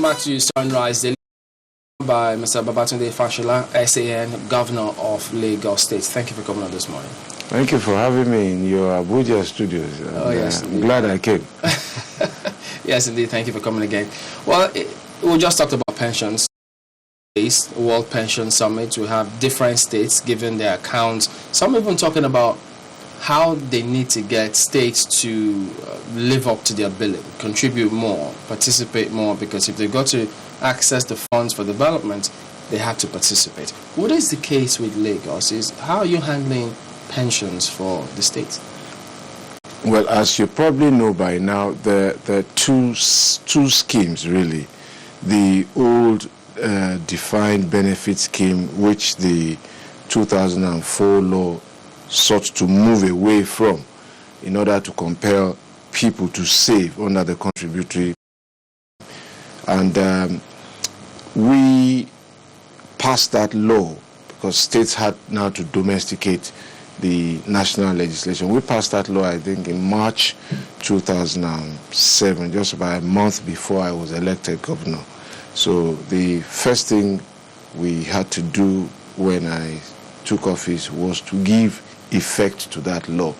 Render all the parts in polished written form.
Welcome back to Sunrise Daily by Mr. Babatunde Fashola, SAN, Governor of Lagos State. Thank you for coming on this morning. Thank you for having me in your Abuja studios. Yes, I'm glad I came. Yes, indeed. Thank you for coming again. Well, we just talked about pensions. World Pension Summit. We have different states giving their accounts. Some even talking about how they need to get states to live up to their billing, contribute more, participate more, because if they got to access the funds for development, they have to participate. What is the case with Lagos? How are you handling pensions for the state? Well, as you probably know by now, there are two schemes really. The old defined benefit scheme, which the 2004 law sought to move away from in order to compel people to save under the contributory. And we passed that law because states had now to domesticate the national legislation. We passed that law, I think, in March 2007, just about a month before I was elected governor. So the first thing we had to do when I took office was to give effect to that law.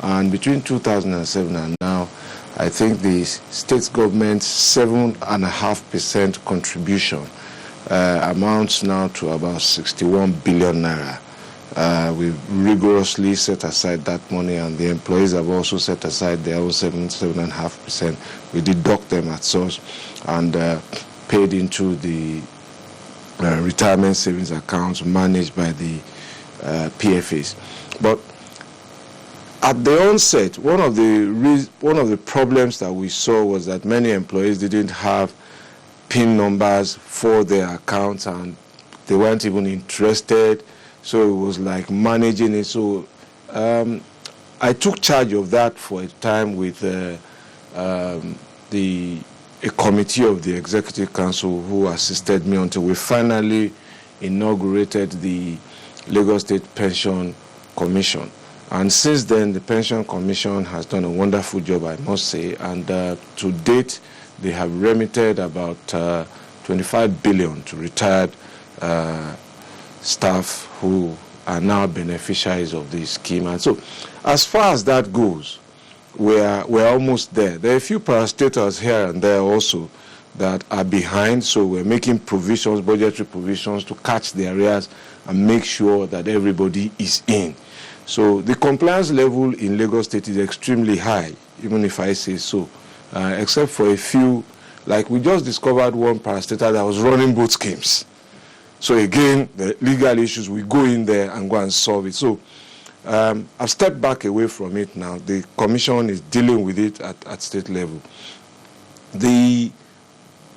And between 2007 and now, I think the state government's 7.5% contribution amounts now to about 61 billion naira. We rigorously set aside that money, and the employees have also set aside their own 7.5%. We deduct them at source and paid into the retirement savings accounts managed by the PFAs. But at the onset, one of the problems that we saw was that many employees didn't have PIN numbers for their accounts, and they weren't even interested. So it was like managing it. So I took charge of that for a time with a committee of the Executive Council who assisted me until we finally inaugurated the Lagos State Pension Commission. And since then, the Pension Commission has done a wonderful job, I must say, and to date, they have remitted about 25 billion to retired staff who are now beneficiaries of this scheme. And so, as far as that goes, we're almost there. There are a few parastatals here and there also that are behind, so we're making provisions, budgetary provisions, to catch the arrears and make sure that everybody is in. So the compliance level in Lagos State is extremely high, even if I say so, except for a few. Like we just discovered one parastatal that was running both schemes. So again, the legal issues, we go in there and go and solve it. So I've stepped back away from it now. The commission is dealing with it at state level. The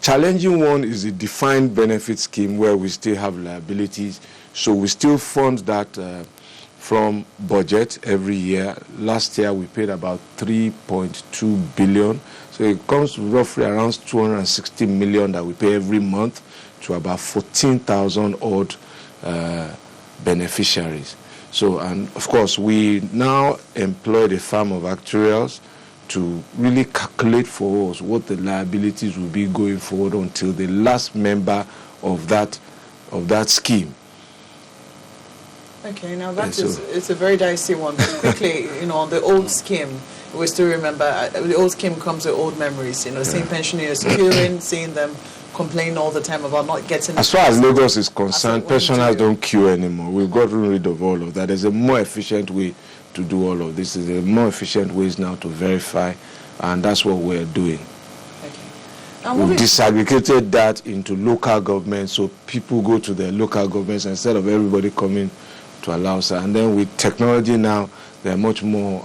challenging one is the defined benefit scheme, where we still have liabilities. So we still fund that from budget every year. Last year we paid about 3.2 billion. So it comes to roughly around 260 million that we pay every month to about 14,000 odd beneficiaries. So, and of course, we now employed a firm of actuarials to really calculate for us what the liabilities will be going forward until the last member of that scheme. Okay, now that it's a very dicey one. But quickly, on the old scheme, we still remember the old scheme comes with old memories. Seeing pensioners queuing, seeing them complain all the time about not getting. As far as Lagos is concerned, pensioners don't queue anymore. We've gotten rid of all of that. There's a more efficient way to do all of this. There's a more efficient ways now to verify, and that's what we're doing. We've disaggregated that into local governments, so people go to their local governments instead of everybody coming to allow us. And then with technology now, they're much more,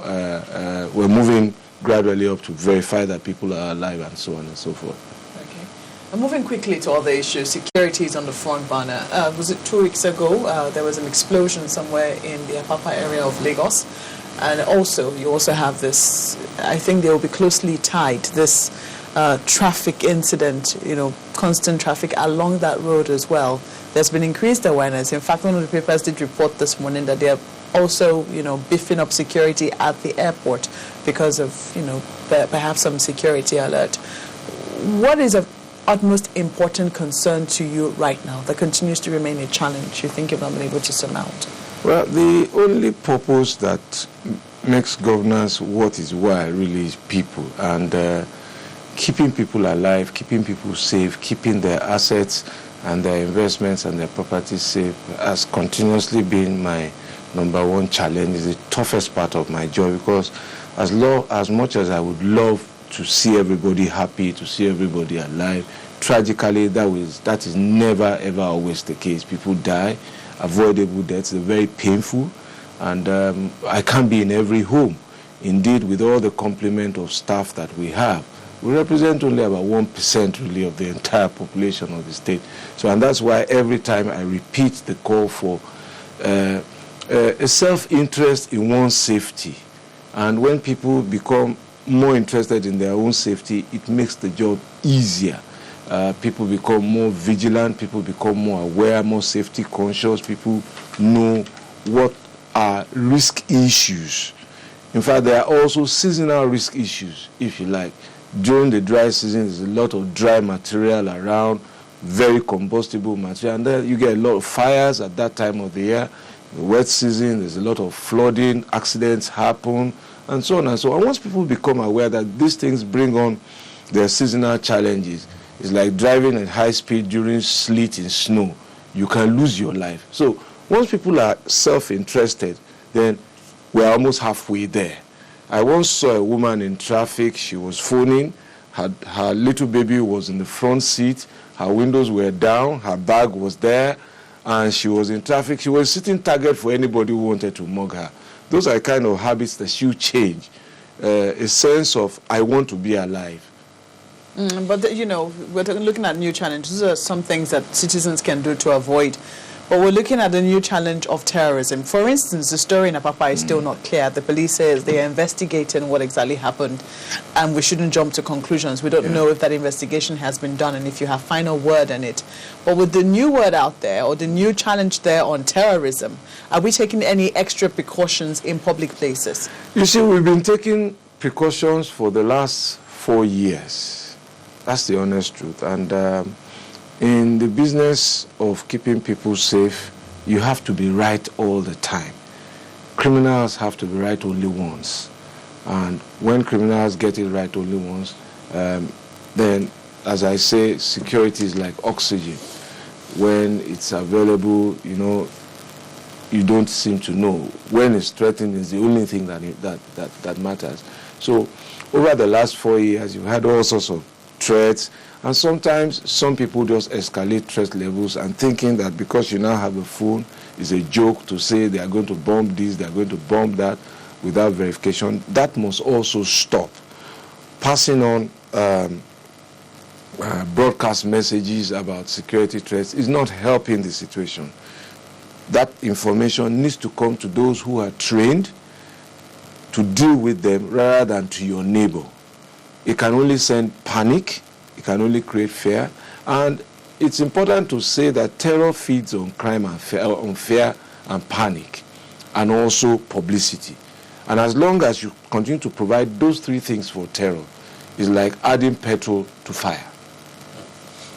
we're moving gradually up to verify that people are alive and so on and so forth. Okay. And moving quickly to other issues, security is on the front burner. Was it 2 weeks ago, there was an explosion somewhere in the Apapa area of Lagos. And also, you also have this, I think they will be closely tied, this traffic incident, constant traffic along that road as well. There's been increased awareness. In fact, one of the papers did report this morning that they are also, beefing up security at the airport because of, perhaps some security alert. What is utmost important concern to you right now that continues to remain a challenge you think you've not been able to surmount? Well, the only purpose that makes governance what is while really is people, and keeping people alive, keeping people safe, keeping their assets and their investments and their properties safe has continuously been my number one challenge. Is the toughest part of my job, because as much as I would love to see everybody happy, to see everybody alive, tragically that is never ever always the case. People die, avoidable deaths, they're very painful, and I can't be in every home. Indeed, with all the complement of staff that we have, we represent only about 1% really of the entire population of the state. So, and that's why every time I repeat the call for a self-interest in one's safety. And when people become more interested in their own safety, it makes the job easier. People become more vigilant, people become more aware, more safety conscious, people know what are risk issues. In fact, there are also seasonal risk issues, if you like. During the dry season, there's a lot of dry material around, very combustible material, and then you get a lot of fires at that time of the year. The wet season, there's a lot of flooding, accidents happen, and so on and so on. And once people become aware that these things bring on their seasonal challenges, it's like driving at high speed during sleet and snow. You can lose your life. So once people are self-interested, then we're almost halfway there. I once saw a woman in traffic. She was phoning. Her little baby was in the front seat. Her windows were down. Her bag was there. And she was in traffic. She was sitting target for anybody who wanted to mug her. Those are the kind of habits that should change. A sense of, I want to be alive. But, you know, we're looking at new challenges. These are some things that citizens can do to avoid. But we're looking at the new challenge of terrorism. For instance, the story in Apapa is still not clear. The police says they are investigating what exactly happened, and we shouldn't jump to conclusions. We don't know if that investigation has been done and if you have final word on it. But with the new word out there, or the new challenge there on terrorism, are we taking any extra precautions in public places? You see, we've been taking precautions for the last 4 years. That's the honest truth. And in the business of keeping people safe, you have to be right all the time. Criminals have to be right only once. And when criminals get it right only once, then, as I say, security is like oxygen. When it's available, you know, you don't seem to know. When it's threatened is the only thing that matters. So over the last 4 years, you've had all sorts of threats, and sometimes some people just escalate threat levels and thinking that because you now have a phone, it's a joke to say they are going to bomb this, they are going to bomb that without verification. That must also stop. Passing on broadcast messages about security threats is not helping the situation. That information needs to come to those who are trained to deal with them rather than to your neighbor. It can only send panic, it can only create fear, and it's important to say that terror feeds on crime and fear and panic, and also publicity. And as long as you continue to provide those three things for terror, it's like adding petrol to fire.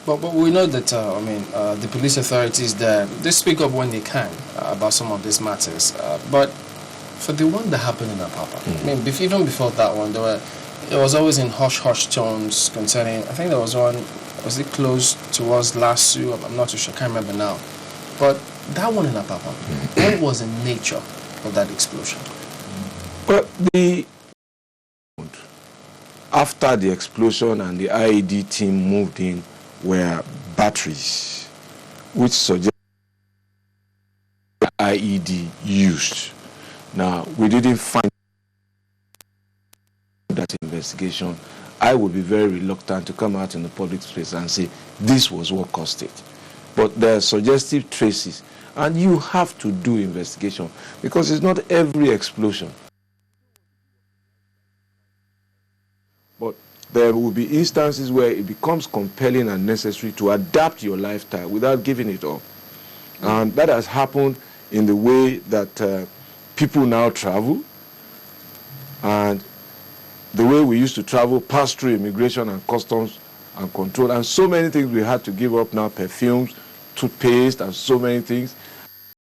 But we know that, the police authorities there, they speak up when they can about some of these matters. But for the one that happened in Apapa, even before that one, it was always in hush-hush tones concerning, I think there was one, was it close towards Lasso? I'm not too sure, I can't remember now. But that one in Apapa, what was the nature of that explosion? Well, after the explosion and the IED team moved in, were batteries, which suggest IED used. Now, we didn't find that investigation. I would be very reluctant to come out in the public space and say this was what caused it. But there are suggestive traces, and you have to do investigation because it's not every explosion. But there will be instances where it becomes compelling and necessary to adapt your lifestyle without giving it up. And that has happened in the way that people now travel. And the way we used to travel, pass through immigration and customs and control. And so many things we had to give up now, perfumes, toothpaste, and so many things.